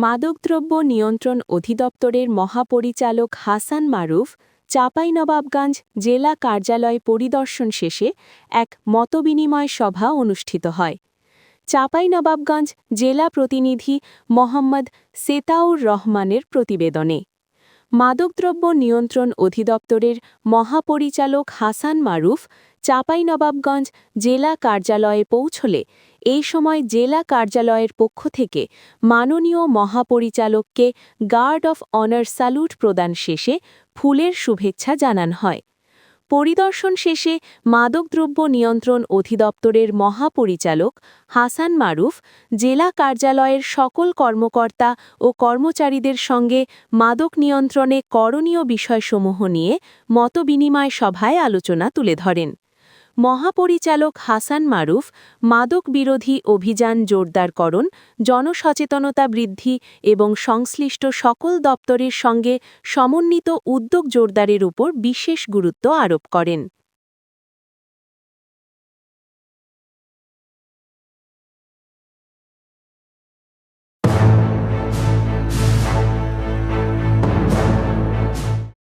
মাদকদ্রব্য নিয়ন্ত্রণ অধিদপ্তরের মহাপরিচালক হাসান মারুফ চাঁপাইনবাবগঞ্জ জেলা কার্যালয় পরিদর্শন শেষে এক মতবিনিময় সভা অনুষ্ঠিত হয়। চাঁপাইনবাবগঞ্জ জেলা প্রতিনিধি মোহাম্মদ সেতাউর রহমানের প্রতিবেদনে মাদকদ্রব্য নিয়ন্ত্রণ অধিদপ্তরের মহাপরিচালক হাসান মারুফ চাঁপাইনবাবগঞ্জ জেলা কার্যালয়ে পৌঁছলে এই সময় জেলা কার্যালয়ের পক্ষ থেকে মাননীয় মহাপরিচালককে গার্ড অফ অনার স্যালুট প্রদান শেষে ফুলের শুভেচ্ছা জানান হয়। পরিদর্শন শেষে মাদকদ্রব্য নিয়ন্ত্রণ অধিদপ্তরের মহাপরিচালক হাসান মারুফ জেলা কার্যালয়ের সকল কর্মকর্তা ও কর্মচারীদের সঙ্গে মাদক নিয়ন্ত্রণে করণীয় বিষয়সমূহ নিয়ে মতবিনিময় সভায় আলোচনা তুলে ধরেন। মহাপরিচালক হাসান মারুফ মাদক বিরোধী অভিযান জোরদারকরণ, জনসচেতনতা বৃদ্ধি এবং সংশ্লিষ্ট সকল দপ্তরের সঙ্গে সমন্বিত উদ্যোগ জোরদারের উপর বিশেষ গুরুত্ব আরোপ করেন।